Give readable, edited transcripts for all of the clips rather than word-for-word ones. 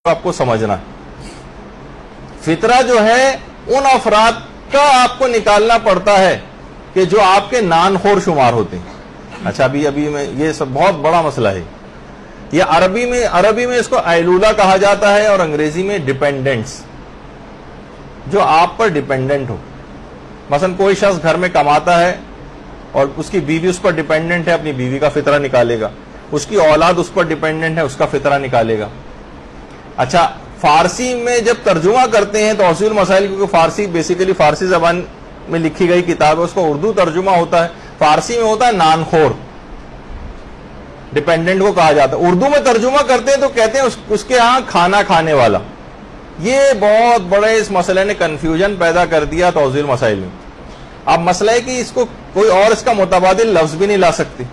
آپ کو سمجھنا ہے. فطرہ جو ہے ان افراد کا آپ کو نکالنا پڑتا ہے کہ جو آپ کے نان خور شمار ہوتے ہیں. اچھا ابھی میں یہ سب بہت بڑا مسئلہ ہے. یہ عربی میں اس کو ایلولا کہا جاتا ہے اور انگریزی میں ڈیپینڈنٹس، جو آپ پر ڈیپینڈنٹ ہو. مثلا کوئی شخص گھر میں کماتا ہے اور اس کی بیوی اس پر ڈیپینڈنٹ ہے، اپنی بیوی کا فطرہ نکالے گا. اس کی اولاد اس پر ڈیپینڈنٹ ہے، اس کا فطرہ نکالے گا. اچھا فارسی میں جب ترجمہ کرتے ہیں تو اصول مسائل، کیونکہ فارسی بیسیکلی فارسی زبان میں لکھی گئی کتاب ہے، اس کو اردو ترجمہ ہوتا ہے. فارسی میں ہوتا ہے نان خور، ڈیپینڈنٹ کو کہا جاتا ہے. اردو میں ترجمہ کرتے ہیں تو کہتے ہیں اس کے ہاں کھانا کھانے والا. یہ بہت بڑے اس مسئلے نے کنفیوژن پیدا کر دیا توضیح مسائل میں. اب مسئلہ ہے کہ اس کو کوئی اور اس کا متبادل لفظ بھی نہیں لا سکتے.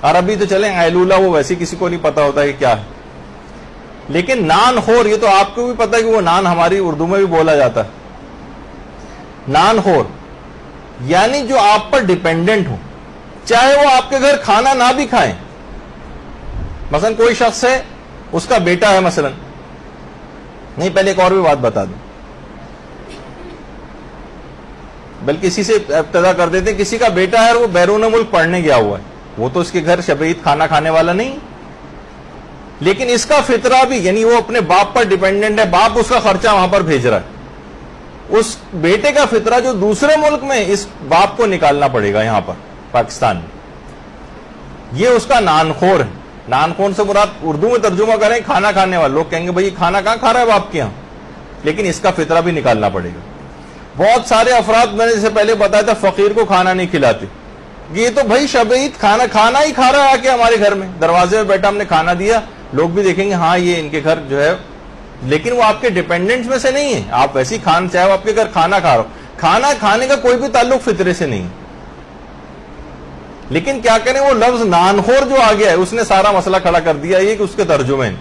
عربی تو چلیں ایلولا، وہ ویسے کسی کو نہیں پتا ہوتا کہ کیا ہے. لیکن نان خور، یہ تو آپ کو بھی پتا ہے کہ وہ نان ہماری اردو میں بھی بولا جاتا ہے. نان خور یعنی جو آپ پر ڈیپینڈنٹ ہو، چاہے وہ آپ کے گھر کھانا نہ بھی کھائیں. مثلا کوئی شخص ہے، اس کا بیٹا ہے مثلا، نہیں پہلے ایک اور بھی بات بتا دوں، بلکہ اسی سے ابتدا کر دیتے ہیں. کسی کا بیٹا ہے اور وہ بیرون ملک پڑھنے گیا ہوا ہے، وہ تو اس کے گھر شب عید کھانا کھانے والا نہیں، لیکن اس کا فطرہ بھی، یعنی وہ اپنے باپ پر ڈیپینڈنٹ ہے، باپ اس کا خرچہ وہاں پر بھیج رہا ہے. اس بیٹے کا فطرہ جو دوسرے ملک میں، اس باپ کو نکالنا پڑے گا یہاں پر پاکستان میں. یہ اس کا نان خور ہے. نان خور سے مراد اردو میں ترجمہ کریں کھانا کھانے والا. لوگ کہیں گے بھائی کھانا کہاں کھا رہا ہے باپ کے یہاں، لیکن اس کا فطرہ بھی نکالنا پڑے گا. بہت سارے افراد میں نے جیسے پہلے بتایا تھا فقیر کو کھانا نہیں کھلاتے. یہ تو بھائی شب عید کھانا ہی کھا رہا ہے آ کے ہمارے گھر میں، دروازے میں بیٹھا، ہم نے کھانا دیا، لوگ بھی دیکھیں گے ہاں یہ ان کے گھر جو ہے، لیکن وہ آپ کے ڈیپینڈنٹس میں سے نہیں ہے. آپ ویسی چاہے وہ آپ کے گھر کھانا کھا رہا ہو، کھانا کھانے کا کوئی بھی تعلق فطرے سے نہیں. لیکن کیا کریں، وہ لفظ نان خور جو آ گیا ہے اس نے سارا مسئلہ کھڑا کر دیا. یہ کہ اس کے ترجمے ہیں.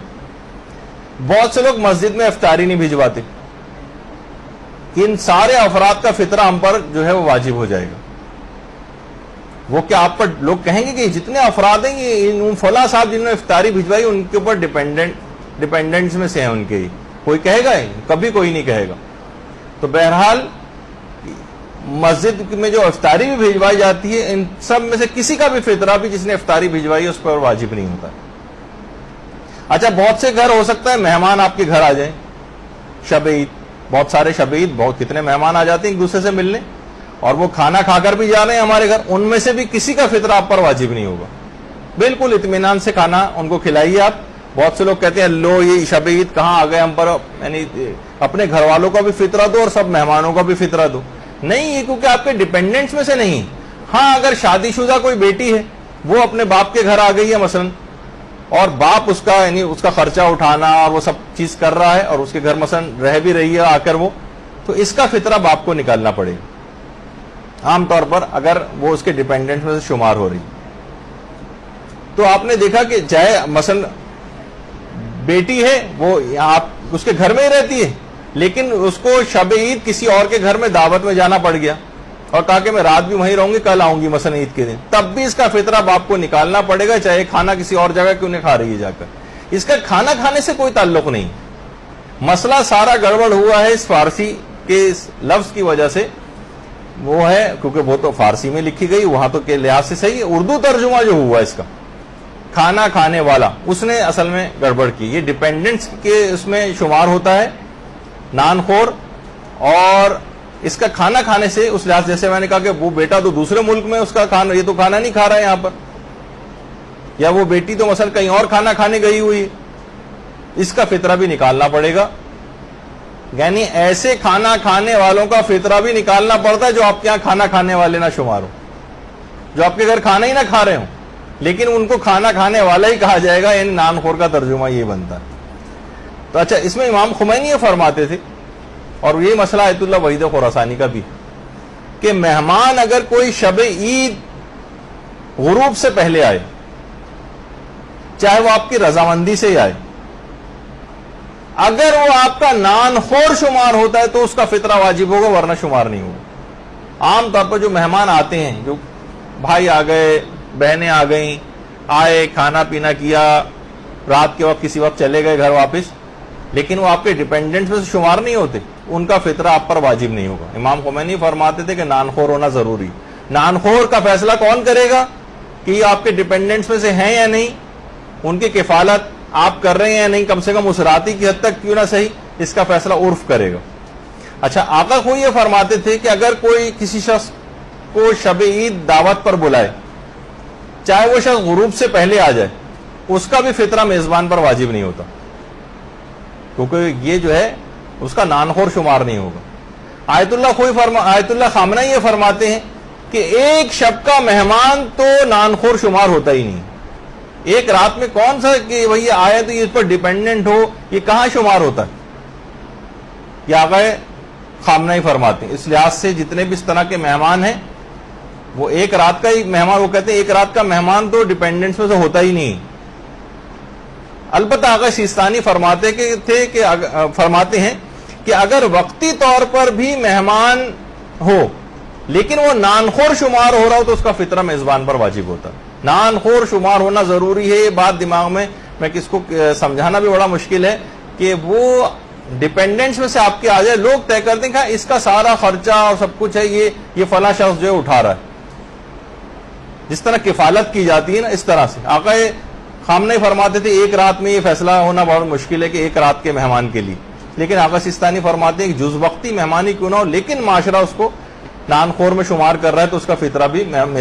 بہت سے لوگ مسجد میں افطاری نہیں بھجواتے. ان سارے افراد کا فطرہ ہم پر جو ہے وہ واجب ہو جائے گا. وہ کیا آپ پر لوگ کہیں گے کہ جتنے افراد ہیں یہ فلاں صاحب جنہوں نے افطاری بھجوائی ان کے اوپر ڈیپینڈنٹس میں سے ہیں ان کے. کوئی کہے گا؟ کبھی کوئی نہیں کہے گا. تو بہرحال مسجد میں جو افطاری بھی بھجوائی جاتی ہے، ان سب میں سے کسی کا بھی فطرہ بھی جس نے افطاری بھجوائی اس پر واجب نہیں ہوتا. اچھا بہت سے گھر ہو سکتا ہے مہمان آپ کے گھر آ جائیں شب عید، بہت سارے شب عید بہت کتنے مہمان آ جاتے ہیں ایک دوسرے سے ملنے، اور وہ کھانا کھا کر بھی جا رہے ہیں ہمارے گھر. ان میں سے بھی کسی کا فطرہ آپ پر واجب نہیں ہوگا. بالکل اطمینان سے کھانا ان کو کھلائیے آپ. بہت سے لوگ کہتے ہیں لو یہ شب عید کہاں آ گئے ہم پر، یعنی اپنے گھر والوں کا بھی فطرہ دو اور سب مہمانوں کا بھی فطرہ دو. نہیں، یہ کیونکہ آپ کے ڈیپینڈنٹس میں سے نہیں. ہاں اگر شادی شدہ کوئی بیٹی ہے، وہ اپنے باپ کے گھر آ گئی ہے مثلا، اور باپ اس کا یعنی اس کا خرچہ اٹھانا اور وہ سب چیز کر رہا ہے، اور اس کے گھر مثلا رہ بھی رہی ہے آ کر وہ، تو اس کا فطرہ باپ کو نکالنا پڑے گا عام طور پر اگر وہ اس کے ڈیپینڈنٹ میں سے شمار ہو رہی. تو آپ نے دیکھا کہ چاہے مثلا بیٹی ہے، وہ آپ اس کے گھر میں ہی رہتی ہے، لیکن اس کو شب عید کسی اور کے گھر میں دعوت میں جانا پڑ گیا اور کہا کہ میں رات بھی وہیں رہوں گی، کل آؤں گی مثلا عید کے دن، تب بھی اس کا فطرہ باپ کو نکالنا پڑے گا، چاہے کھانا کسی اور جگہ کیوں نہیں کھا رہی ہے جا کر. اس کا کھانا کھانے سے کوئی تعلق نہیں. مسئلہ سارا گڑبڑ ہوا ہے اس فارسی کے اس لفظ کی وجہ سے. وہ ہے کیونکہ وہ تو فارسی میں لکھی گئی، وہاں تو کے لحاظ سے صحیح ہے. اردو ترجمہ جو ہوا اس کا کھانا کھانے والا، اس نے اصل میں گڑبڑ کی. یہ ڈیپینڈنٹس کے اس میں شمار ہوتا ہے نان خور، اور اس کا کھانا کھانے سے اس لحاظ جیسے میں نے کہا کہ وہ بیٹا تو دوسرے ملک میں اس کا کھانا، یہ تو کھانا نہیں کھا رہا ہے یہاں پر، یا وہ بیٹی تو مثلا کہیں اور کھانا کھانے گئی ہوئی ہے، اس کا فطرہ بھی نکالنا پڑے گا. یعنی ایسے کھانا کھانے والوں کا فطرہ بھی نکالنا پڑتا ہے جو آپ کے یہاں کھانا کھانے والے نہ شمار ہو، جو آپ کے گھر کھانا ہی نہ کھا رہے ہوں، لیکن ان کو کھانا کھانے والا ہی کہا جائے گا. یعنی نان خور کا ترجمہ یہ بنتا ہے. تو اچھا اس میں امام خمینی یہ فرماتے تھے، اور یہ مسئلہ آیت اللہ وحید خراسانی کا بھی، کہ مہمان اگر کوئی شب عید غروب سے پہلے آئے، چاہے وہ آپ کی رضامندی سے ہی آئے، اگر وہ آپ کا نان خور شمار ہوتا ہے تو اس کا فطرہ واجب ہوگا، ورنہ شمار نہیں ہوگا. عام طور پر جو مہمان آتے ہیں، جو بھائی آ گئے، بہنیں آ گئیں، آئے، کھانا پینا کیا، رات کے وقت کسی وقت چلے گئے گھر واپس، لیکن وہ آپ کے ڈیپینڈنٹس میں سے شمار نہیں ہوتے، ان کا فطرہ آپ پر واجب نہیں ہوگا۔ امام خمینی فرماتے تھے کہ نان خور ہونا ضروری، نان خور کا فیصلہ کون کرے گا کہ یہ آپ کے ڈیپینڈنٹس میں سے ہیں یا نہیں، ان کی کفالت آپ کر رہے ہیں یا نہیں، کم سے کم اس راتی کی حد تک کیوں نہ صحیح، اس کا فیصلہ عرف کرے گا۔ اچھا، آقا خود یہ فرماتے تھے کہ اگر کوئی کسی شخص کو شب عید دعوت پر بلائے، چاہے وہ شخص غروب سے پہلے آ جائے، اس کا بھی فطرہ میزبان پر واجب نہیں ہوتا، کیونکہ یہ جو ہے اس کا نانخور شمار نہیں ہوگا۔ آیت اللہ خامنہ یہ فرماتے ہیں کہ ایک شب کا مہمان تو نانخور شمار ہوتا ہی نہیں، ایک رات میں کون سا کہ وہی آئے تو یہ اس پر ڈیپینڈنٹ ہو، یہ کہاں شمار ہوتا ہے، یہ آقا خامنہ ہی فرماتے ہیں۔ اس لحاظ سے جتنے بھی اس طرح کے مہمان ہیں وہ ایک رات کا ہی مہمان، وہ کہتے ہیں ایک رات کا مہمان تو ڈیپینڈنٹس میں سے ہوتا ہی نہیں۔ البتہ آقا سیستانی فرماتے ہیں کہ اگر وقتی طور پر بھی مہمان ہو لیکن وہ نانخور شمار ہو رہا ہو تو اس کا فطرہ میزبان پر واجب ہوتا ہے۔ نانخور شمار ہونا ضروری ہے، یہ بات دماغ میں کس کو سمجھانا بھی بڑا مشکل ہے کہ وہ ڈیپینڈنٹس میں سے آپ کے آ جائے، لوگ طے کرتے ہیں کہ اس کا سارا خرچہ اور سب کچھ ہے یہ فلاں شخص جو ہے اٹھا رہا ہے، جس طرح کفالت کی جاتی ہے نا، اس طرح سے آقا خامنہ فرماتے تھے ایک رات میں یہ فیصلہ ہونا بہت مشکل ہے کہ ایک رات کے مہمان کے لیے، لیکن آقا سیستانی فرماتے ہیں کہ جز وقتی مہمانی کیوں نہ ہو لیکن معاشرہ اس کو نان خور میں شمار کر رہا ہے تو اس کا فطرہ بھی میزبان